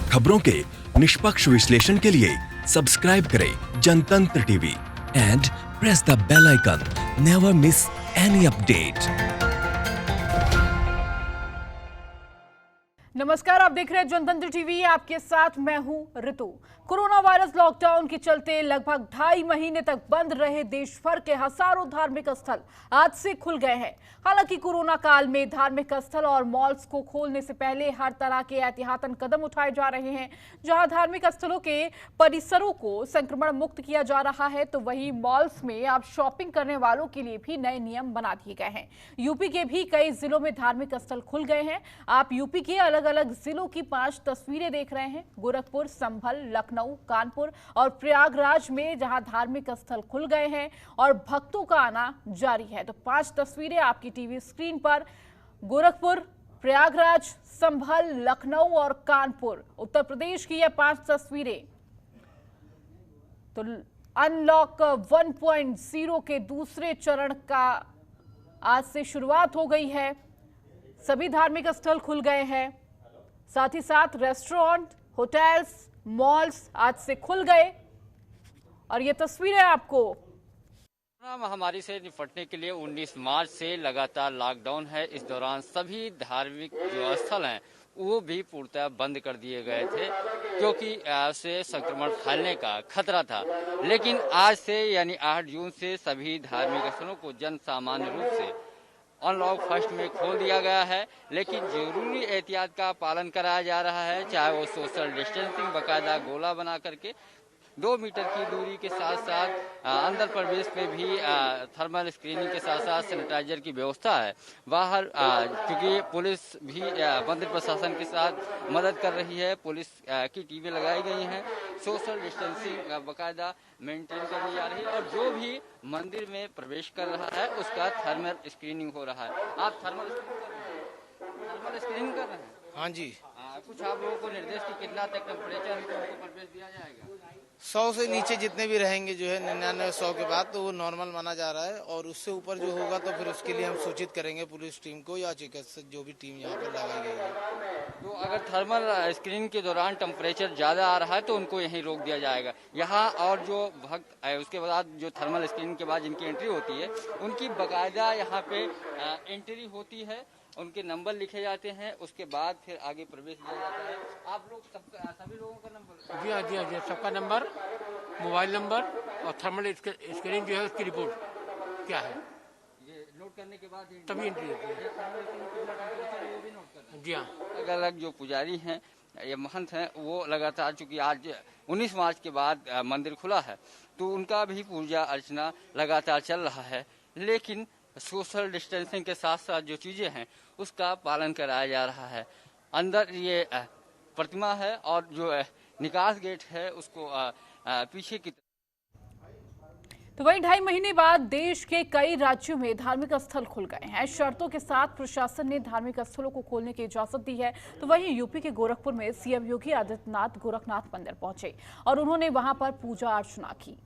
खबरों के निष्पक्ष विश्लेषण के लिए सब्सक्राइब करें Jantantra TV and press the bell icon. Never miss any update. नमस्कार, आप देख रहे हैं जनतंत्र टीवी। आपके साथ मैं हूं ऋतु। कोरोना वायरस लॉकडाउन के चलते लगभग 2.5 महीने तक बंद रहे देश भर के हजारों धार्मिक स्थल आज से खुल गए हैं। हालांकि कोरोना काल में धार्मिक स्थल और मॉल्स को खोलने से पहले हर तरह के एहतियातन कदम उठाए जा रहे हैं। जहां धार्मिक स्थलों के परिसरों को संक्रमण मुक्त किया जा रहा है, तो वहीं मॉल्स में आप शॉपिंग करने वालों के लिए भी नए नियम बना दिए गए हैं। यूपी के भी कई जिलों में धार्मिक स्थल खुल गए हैं। आप यूपी के अलग अलग जिलों की 5 तस्वीरें देख रहे हैं। गोरखपुर, संभल, लखनऊ, कानपुर और प्रयागराज में जहां धार्मिक स्थल खुल गए हैं और भक्तों का आना जारी है। तो 5 तस्वीरें आपकी टीवी स्क्रीन पर। गोरखपुर, प्रयागराज, संभल, लखनऊ और कानपुर, उत्तर प्रदेश की ये 5 तस्वीरें। तो अनलॉक 1.0 के दूसरे चरण का आज से शुरुआत हो गई है। सभी धार्मिक स्थल खुल गए हैं। साथ ही साथ रेस्टोरेंट, होटल्स, मॉल्स आज से खुल गए। और ये तस्वीरें आपको कोरोना महामारी से निपटने के लिए 19 मार्च से लगातार लॉकडाउन है। इस दौरान सभी धार्मिक जो स्थल हैं वो भी पूर्णतः बंद कर दिए गए थे, क्योंकि से संक्रमण फैलने का खतरा था। लेकिन आज से यानी 8 जून से सभी धार्मिक स्थलों को जन सामान्य रूप से अनलॉक फर्स्ट में खोल दिया गया है। लेकिन जरूरी एहतियात का पालन कराया जा रहा है, चाहे वो सोशल डिस्टेंसिंग, बाकायदा गोला बना करके 2 मीटर की दूरी के साथ साथ अंदर प्रवेश पे भी थर्मल स्क्रीनिंग के साथ साथ सैनिटाइजर की व्यवस्था है। बाहर क्योंकि पुलिस भी मंदिर प्रशासन के साथ मदद कर रही है, पुलिस की टीमें लगाई गई हैं, सोशल डिस्टेंसिंग बाकायदा मेंटेन करनी जा रही है और जो भी मंदिर में प्रवेश कर रहा है उसका थर्मल स्क्रीनिंग हो रहा है। आप थर्मल स्क्रीनिंग कर रहे हैं? हाँ जी। कुछ आप लोगों को निर्देश की कितना तक टेम्परेचर है तो उनको प्रवेश दिया जाएगा? 100 से नीचे जितने भी रहेंगे जो है 99-100 के बाद तो वो नॉर्मल माना जा रहा है, और उससे ऊपर जो होगा तो फिर उसके लिए हम सूचित करेंगे पुलिस टीम को या चिकित्सक जो भी टीम यहाँ पर लगाई गई है। तो अगर थर्मल स्क्रीनिंग के दौरान टेम्परेचर ज़्यादा आ रहा है तो उनको यहीं रोक दिया जाएगा यहाँ। और जो भक्त उसके बाद जो थर्मल स्क्रीनिंग के बाद जिनकी एंट्री होती है उनकी बाकायदा यहाँ पे एंट्री होती है, उनके नंबर लिखे जाते हैं, उसके बाद फिर आगे प्रवेश दिया जाता है। आप लोग सभी लोगों का नंबर? जी हाँ, जी हाँ, जी सबका नंबर, मोबाइल नंबर और थर्मल स्क्रीनिंग जो है उसकी रिपोर्ट क्या है ये नोट करने के बाद तभी एंट्री होती है। जी हाँ। अलग अलग जो पुजारी हैं, ये महंत हैं, वो लगातार चूंकि आज 19 मार्च के बाद मंदिर खुला है तो उनका भी पूजा अर्चना लगातार चल रहा है। लेकिन सोशल डिस्टेंसिंग के साथ साथ जो चीज़ें हैं उसका पालन कराया जा रहा है। अंदर ये प्रतिमा है और जो निकास गेट है उसको पीछे की। तो वहीं 2.5 महीने बाद देश के कई राज्यों में धार्मिक स्थल खुल गए हैं। शर्तों के साथ प्रशासन ने धार्मिक स्थलों को खोलने की इजाजत दी है। तो वहीं यूपी के गोरखपुर में सीएम योगी आदित्यनाथ गोरखनाथ मंदिर पहुंचे और उन्होंने वहां पर पूजा अर्चना की।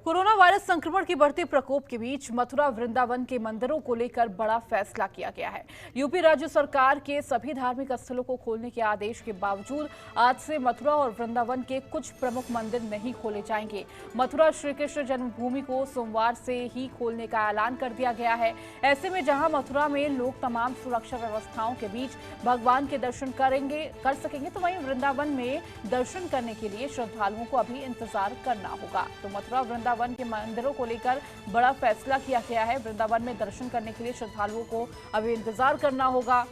कोरोना वायरस संक्रमण के बढ़ते प्रकोप के बीच मथुरा वृंदावन के मंदिरों को लेकर बड़ा फैसला किया गया है। यूपी राज्य सरकार के सभी धार्मिक स्थलों को खोलने के आदेश के बावजूद आज से मथुरा और वृंदावन के कुछ प्रमुख मंदिर नहीं खोले जाएंगे। मथुरा श्री कृष्ण जन्मभूमि को सोमवार से ही खोलने का ऐलान कर दिया गया है। ऐसे में जहां मथुरा में लोग तमाम सुरक्षा व्यवस्थाओं के बीच भगवान के दर्शन कर सकेंगे, तो वहीं वृंदावन में दर्शन करने के लिए श्रद्धालुओं को अभी इंतजार करना होगा। तो मथुरा वृंदावन के मंदिरों को लेकर बड़ा फैसला किया गया है। वृंदावन में दर्शन करने के लिए श्रद्धालुओं को अभी इंतजार करना होगा।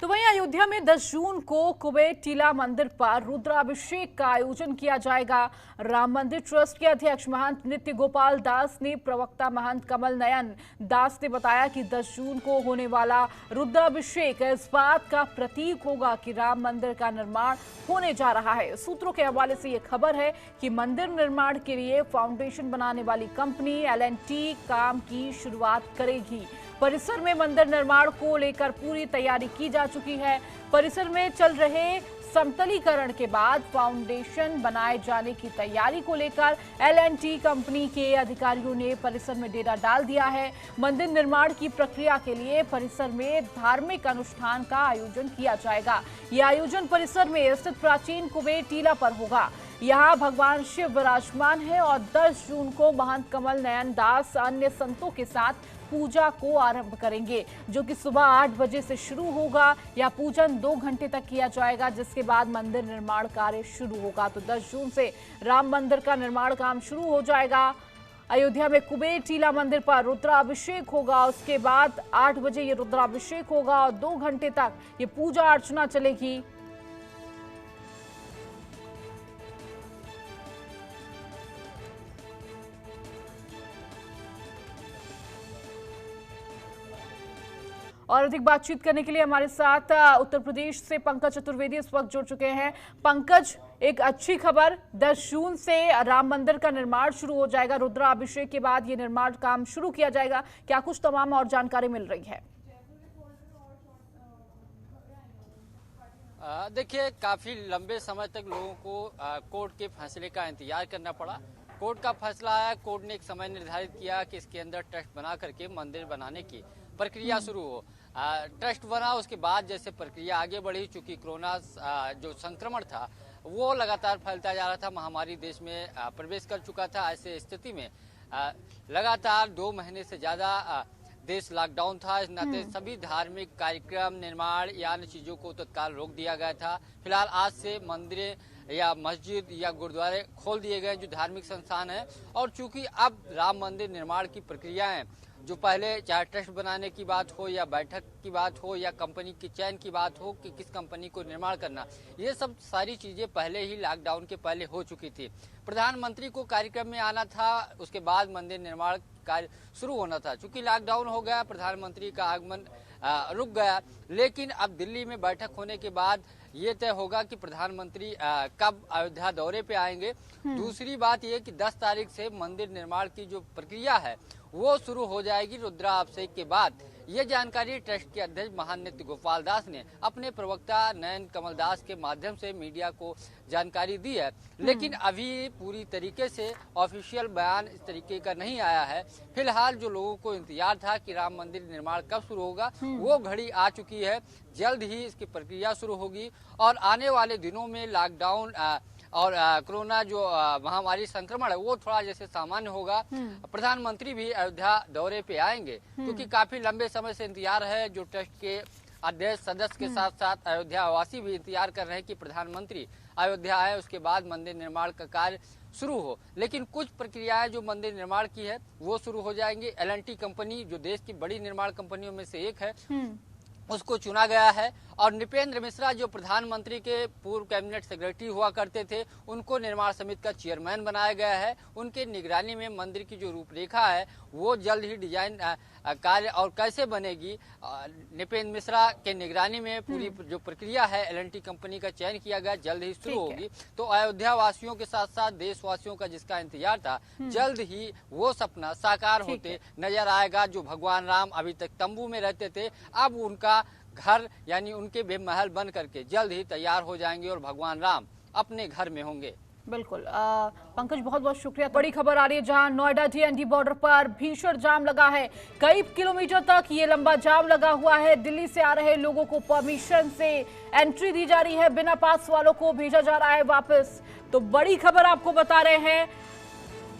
तो वहीं अयोध्या में 10 जून को कुबेर टीला मंदिर पर रुद्राभिषेक का आयोजन किया जाएगा। राम मंदिर ट्रस्ट के अध्यक्ष महंत नित्य गोपाल दास ने प्रवक्ता महंत कमल नयन दास ने बताया कि 10 जून को होने वाला रुद्राभिषेक इस बात का प्रतीक होगा कि राम मंदिर का निर्माण होने जा रहा है। सूत्रों के हवाले से ये खबर है कि मंदिर निर्माण के लिए फाउंडेशन बनाने वाली कंपनी L&T काम की शुरुआत करेगी। परिसर में मंदिर निर्माण को लेकर पूरी तैयारी की जा चुकी है। परिसर में चल रहे समतलीकरण के बाद फाउंडेशन बनाए जाने की तैयारी को लेकर L&T कंपनी के अधिकारियों ने परिसर में डेरा डाल दिया है। मंदिर निर्माण की प्रक्रिया के लिए परिसर में धार्मिक अनुष्ठान का आयोजन किया जाएगा। यह आयोजन परिसर में स्थित प्राचीन कुबेर टीला पर होगा। यहाँ भगवान शिव विराजमान है और 10 जून को महंत कमल नयन दास अन्य संतों के साथ पूजा को आरंभ करेंगे, जो कि सुबह 8 बजे से शुरू होगा। यह पूजन 2 घंटे तक किया जाएगा, जिसके बाद मंदिर निर्माण कार्य शुरू होगा। तो 10 जून से राम मंदिर का निर्माण काम शुरू हो जाएगा। अयोध्या में कुबेर टीला मंदिर पर रुद्राभिषेक होगा। उसके बाद 8 बजे ये रुद्राभिषेक होगा और 2 घंटे तक ये पूजा अर्चना चलेगी। और अधिक बातचीत करने के लिए हमारे साथ उत्तर प्रदेश से पंकज चतुर्वेदी इस वक्त जुड़ चुके हैं। पंकज, एक अच्छी खबर, 10 जून से राम मंदिर का निर्माण शुरू हो जाएगा। रुद्राभिषेक के बाद ये निर्माण काम शुरू किया जाएगा। क्या कुछ तमाम और जानकारी मिल रही है? देखिए, काफ़ी लंबे समय तक लोगों को कोर्ट के फैसले का इंतजार करना पड़ा। कोर्ट का फैसला आया। कोर्ट ने एक समय निर्धारित किया कि इसके अंदर ट्रस्ट बना करके मंदिर बनाने की प्रक्रिया शुरू हो। ट्रस्ट बना, उसके बाद जैसे प्रक्रिया आगे बढ़ी, चूंकि कोरोना जो संक्रमण था वो लगातार फैलता जा रहा था, महामारी देश में प्रवेश कर चुका था। ऐसे स्थिति में लगातार 2 महीने से ज़्यादा देश लॉकडाउन था। इस नाते सभी धार्मिक कार्यक्रम, निर्माण या अन्य चीज़ों को तत्काल रोक दिया गया था। फिलहाल आज से मंदिरें या मस्जिद या गुरुद्वारे खोल दिए गए जो धार्मिक संस्थान है। और चूंकि अब राम मंदिर निर्माण की प्रक्रियाएं जो पहले चाहे ट्रस्ट बनाने की बात हो या बैठक की बात हो या कंपनी की चयन की बात हो कि किस कंपनी को निर्माण करना, ये सब सारी चीज़ें पहले ही लॉकडाउन के पहले हो चुकी थी। प्रधानमंत्री को कार्यक्रम में आना था, उसके बाद मंदिर निर्माण कार्य शुरू होना था। चूंकि लॉकडाउन हो गया, प्रधानमंत्री का आगमन रुक गया। लेकिन अब दिल्ली में बैठक होने के बाद ये तय होगा कि प्रधानमंत्री कब अयोध्या दौरे पे आएंगे। दूसरी बात ये कि 10 तारीख से मंदिर निर्माण की जो प्रक्रिया है वो शुरू हो जाएगी रुद्राभिषेक के बाद। ये जानकारी ट्रस्ट के अध्यक्ष महंत नित्य गोपाल दास ने अपने प्रवक्ता नयन कमल दास के माध्यम से मीडिया को जानकारी दी है। लेकिन अभी पूरी तरीके से ऑफिशियल बयान इस तरीके का नहीं आया है। फिलहाल जो लोगों को इंतजार था कि राम मंदिर निर्माण कब शुरू होगा, वो घड़ी आ चुकी है। जल्द ही इसकी प्रक्रिया शुरू होगी और आने वाले दिनों में लॉकडाउन और कोरोना जो महामारी संक्रमण है वो थोड़ा जैसे सामान्य होगा, प्रधानमंत्री भी अयोध्या दौरे पे आएंगे। क्योंकि काफी लंबे समय से इंतजार है। जो ट्रस्ट के अध्यक्ष सदस्य के साथ साथ अयोध्या वासी भी इंतजार कर रहे हैं कि प्रधानमंत्री अयोध्या आए, उसके बाद मंदिर निर्माण का कार्य शुरू हो। लेकिन कुछ प्रक्रियाएं जो मंदिर निर्माण की है वो शुरू हो जाएंगी। L&T कंपनी जो देश की बड़ी निर्माण कंपनियों में से एक है, उसको चुना गया है। और नृपेंद्र मिश्रा जो प्रधानमंत्री के पूर्व कैबिनेट सेक्रेटरी हुआ करते थे, उनको निर्माण समिति का चेयरमैन बनाया गया है। उनके निगरानी में मंदिर की जो रूपरेखा है वो जल्द ही डिजाइन कार्य और कैसे बनेगी, नृपेंद्र मिश्रा के निगरानी में पूरी जो प्रक्रिया है L&T कंपनी का चयन किया गया, जल्द ही शुरू होगी। तो अयोध्या वासियों के साथ साथ देशवासियों का जिसका इंतजार था, जल्द ही वो सपना साकार होते नजर आएगा। जो भगवान राम अभी तक तंबू में रहते थे, अब उनका घर यानी उनके भी महल बन करके जल्द ही तैयार हो जाएंगे और भगवान राम अपने घर में होंगे। बिल्कुल पंकज, बहुत बहुत शुक्रिया। बड़ी खबर आ रही है जहां नोएडा DND बॉर्डर पर भीषण जाम लगा है। कई किलोमीटर तक ये लंबा जाम लगा हुआ है। दिल्ली से आ रहे लोगों को परमिशन से एंट्री दी जा रही है, बिना पास वालों को भेजा जा रहा है वापस। तो बड़ी खबर आपको बता रहे हैं,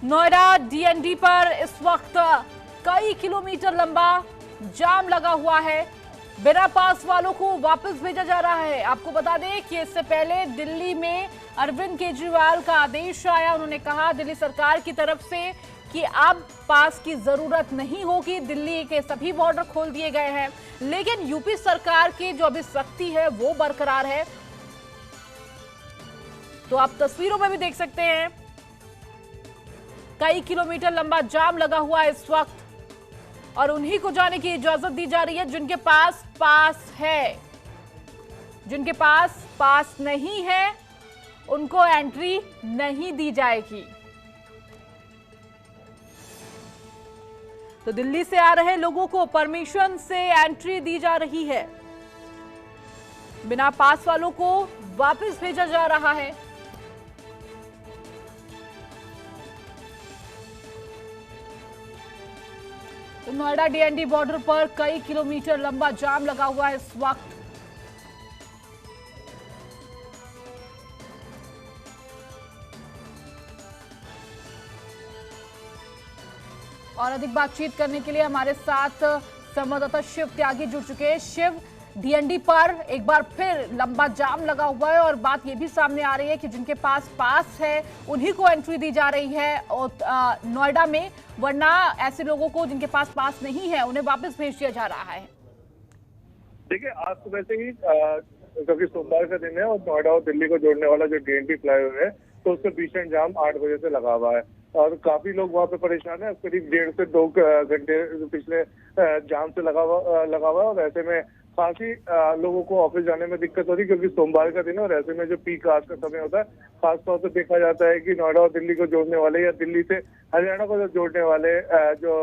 नोएडा DND पर इस वक्त कई किलोमीटर लंबा जाम लगा हुआ है, बिना पास वालों को वापस भेजा जा रहा है। आपको बता दें कि इससे पहले दिल्ली में अरविंद केजरीवाल का आदेश आया। उन्होंने कहा दिल्ली सरकार की तरफ से कि अब पास की जरूरत नहीं होगी, दिल्ली के सभी बॉर्डर खोल दिए गए हैं। लेकिन यूपी सरकार की जो अभी सख्ती है वो बरकरार है। तो आप तस्वीरों में भी देख सकते हैं कई किलोमीटर लंबा जाम लगा हुआ है इस वक्त, और उन्हीं को जाने की इजाजत दी जा रही है जिनके पास पास है। जिनके पास पास नहीं है उनको एंट्री नहीं दी जाएगी। तो दिल्ली से आ रहे लोगों को परमिशन से एंट्री दी जा रही है, बिना पास वालों को वापस भेजा जा रहा है। तो नोएडा डीएनडी बॉर्डर पर कई किलोमीटर लंबा जाम लगा हुआ है इस वक्त। और अधिक बातचीत करने के लिए हमारे साथ संवाददाता शिव त्यागी जुड़ चुके हैं। शिव, डीएनडी पर एक बार फिर लंबा जाम लगा हुआ है और बात यह भी सामने आ रही है कि जिनके पास पास है उन्हीं को एंट्री दी जा रही है और नोएडा में, वरना ऐसे लोगों को जिनके पास पास नहीं है उन्हें वापस भेज दिया जा रहा है। देखिए, आज सुबह से ही क्योंकि सोमवार का दिन है और नोएडा और दिल्ली को जोड़ने वाला जो डीएनडी फ्लाईओवर है तो उसका भीषण जाम 8 बजे से लगा हुआ है और काफी लोग वहाँ पे परेशान है। करीब 1.5 से 2 घंटे पिछले जाम से लगा हुआ है और ऐसे में काफी लोगों को ऑफिस जाने में दिक्कत हो रही है क्योंकि सोमवार का दिन है और ऐसे में जो पीक आवर्स का समय होता है, खासतौर से देखा जाता है कि नोएडा और दिल्ली को जोड़ने वाले या दिल्ली से हरियाणा को जोड़ने वाले जो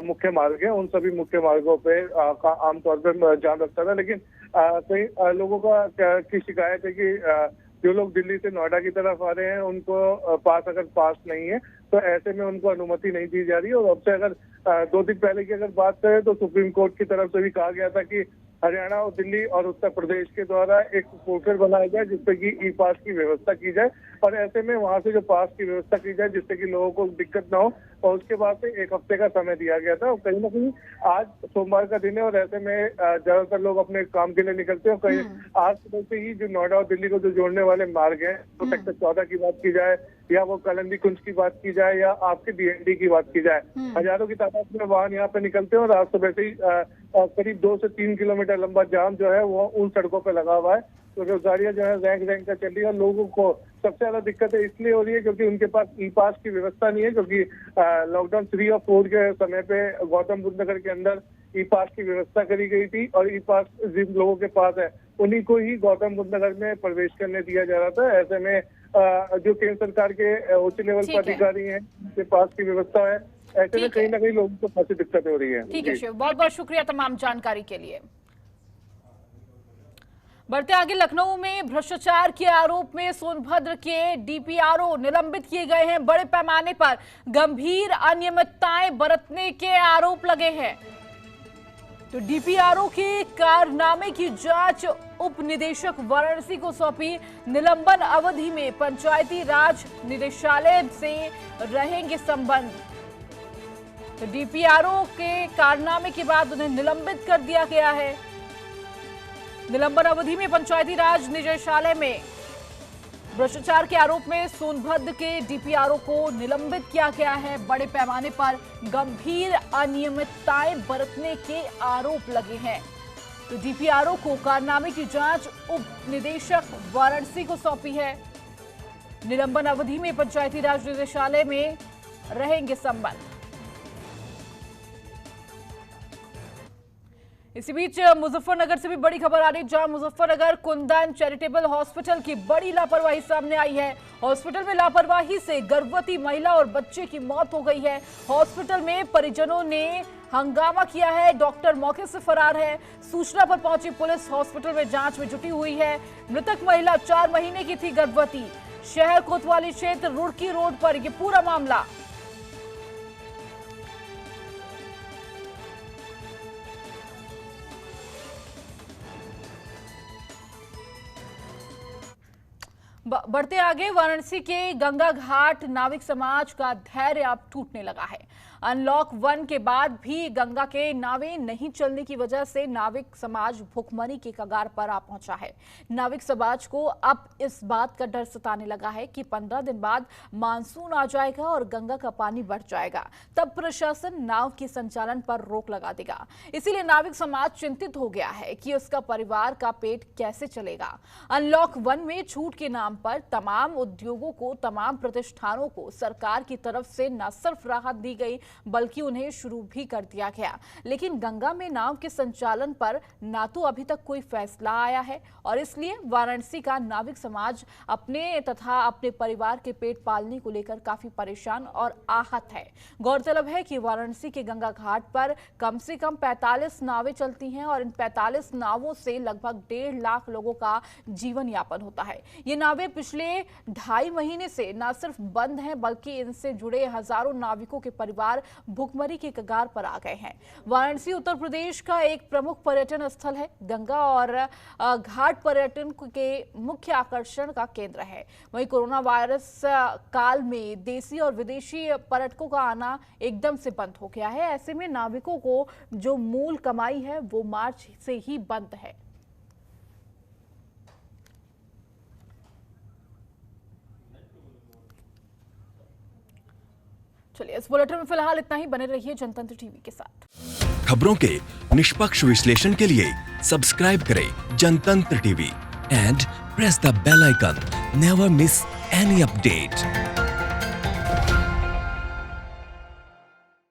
मुख्य मार्ग है उन सभी मुख्य मार्गों पे आमतौर पर जाम लगता था। लेकिन कई लोगों की शिकायत है कि जो लोग दिल्ली से नोएडा की तरफ आ रहे हैं उनको अगर पास नहीं है तो ऐसे में उनको अनुमति नहीं दी जा रही है। और अब से अगर 2 दिन पहले की अगर बात करें तो सुप्रीम कोर्ट की तरफ से भी कहा गया था कि हरियाणा और दिल्ली और उत्तर प्रदेश के द्वारा एक पोर्टल बनाया जाए जिससे कि ई पास की व्यवस्था की जाए और ऐसे में वहां से जो पास की व्यवस्था की जाए जिससे कि लोगों को दिक्कत ना हो। और उसके बाद से 1 हफ्ते का समय दिया गया था और कहीं ना कहीं आज सोमवार का दिन है और ऐसे में ज्यादातर लोग अपने काम के लिए निकलते हैं। कहीं आज सुबह से ही जो नोएडा और दिल्ली को जो जोड़ने वाले मार्ग हैं, तो सेक्टर 14 की बात की जाए या वो कलंदी कुंज की बात की जाए या आपके डीएनडी की बात की जाए, हजारों की तादाद में वाहन यहाँ पे निकलते हैं और आज सुबह से ही करीब 2 से 3 किलोमीटर लंबा जाम जो है वो उन सड़कों पे लगा हुआ है। तो जो गाड़ियां जो है रैंक का चल रही है, लोगों को सबसे ज्यादा दिक्कतें इसलिए हो रही है क्योंकि उनके पास ई पास की व्यवस्था नहीं है क्योंकि लॉकडाउन 3 और 4 के समय पे गौतम बुद्ध नगर के अंदर ई पास की व्यवस्था करी गई थी और ई पास जिन लोगों के पास है उन्हीं को ही गौतम बुद्ध नगर में प्रवेश करने दिया जा रहा था। ऐसे में जो केंद्र सरकार के उच्च लेवल पर अधिकारी हैं उनके पास की व्यवस्था है, ऐसे में कहीं ना कहीं लोगों को काफी दिक्कतें हो रही है। ठीक है शिव, बहुत बहुत शुक्रिया तमाम जानकारी के लिए। बढ़ते आगे, लखनऊ में भ्रष्टाचार के आरोप में सोनभद्र के डीपीआरओ निलंबित किए गए हैं। बड़े पैमाने पर गंभीर अनियमितताएं बरतने के आरोप लगे हैं। तो डीपीआरओ के कारनामे की जांच उप निदेशक वाराणसी को सौंपी। निलंबन अवधि में पंचायती राज निदेशालय से रहेंगे संबंध। तो डीपीआरओ के कारनामे के बाद उन्हें निलंबित कर दिया गया है। निलंबन अवधि में पंचायती राज निदेशालय में भ्रष्टाचार के आरोप में सोनभद्र के डीपीआरओ को निलंबित किया गया है। बड़े पैमाने पर गंभीर अनियमितताएं बरतने के आरोप लगे हैं। तो डीपीआरओ को कारनामे की जांच उप निदेशक वाराणसी को सौंपी है। निलंबन अवधि में पंचायती राज निदेशालय में रहेंगे संबंध। इसी बीच मुजफ्फरनगर से भी बड़ी खबर आ रही है, जहां मुजफ्फरनगर कुंदन चैरिटेबल हॉस्पिटल की बड़ी लापरवाही सामने आई है। हॉस्पिटल में लापरवाही से गर्भवती महिला और बच्चे की मौत हो गई है। हॉस्पिटल में परिजनों ने हंगामा किया है, डॉक्टर मौके से फरार है। सूचना पर पहुंची पुलिस हॉस्पिटल में जांच में जुटी हुई है। मृतक महिला 4 महीने की थी गर्भवती। शहर कोतवाली क्षेत्र रुड़की रोड पर यह पूरा मामला। बढ़ते आगे, वाराणसी के गंगा घाट नाविक समाज का धैर्य अब टूटने लगा है। अनलॉक 1 के बाद भी गंगा के नावें नहीं चलने की वजह से नाविक समाज भुखमरी के कगार पर आ पहुंचा है। नाविक समाज को अब इस बात का डर सताने लगा है कि 15 दिन बाद मानसून आ जाएगा और गंगा का पानी बढ़ जाएगा, तब प्रशासन नाव के संचालन पर रोक लगा देगा। इसीलिए नाविक समाज चिंतित हो गया है कि उसका परिवार का पेट कैसे चलेगा। अनलॉक 1 में छूट के नाम पर तमाम उद्योगों को, तमाम प्रतिष्ठानों को सरकार की तरफ से न सिर्फ राहत दी गई बल्कि उन्हें शुरू भी कर दिया गया, लेकिन गंगा में नाव के संचालन पर ना तो अभी तक कोई फैसला आया है और इसलिए वाराणसी का नाविक समाज अपने तथा अपने परिवार के पेट पालने को लेकर काफी परेशान और आहत है। गौरतलब है कि वाराणसी के गंगा घाट पर कम से कम 45 नावें चलती हैं और इन 45 नावों से लगभग 1.5 लाख लोगों का जीवन यापन होता है। ये नावें पिछले 2.5 महीने से न सिर्फ बंद हैं बल्कि इनसे जुड़े हजारों नाविकों के परिवार भुखमरी के कगार पर आ गए हैं। वाराणसी उत्तर प्रदेश का एक प्रमुख पर्यटन स्थल है। गंगा और घाट पर्यटन के मुख्य आकर्षण का केंद्र है। वहीं कोरोना वायरस काल में देशी और विदेशी पर्यटकों का आना एकदम से बंद हो गया है। ऐसे में नाविकों को जो मूल कमाई है वो मार्च से ही बंद है। चलिए, इस बुलेटिन में फिलहाल इतना ही। बने रहिए जनतंत्र टीवी के साथ। खबरों के निष्पक्ष विश्लेषण के लिए सब्सक्राइब करें Jantantra TV and press the bell icon. Never miss any update.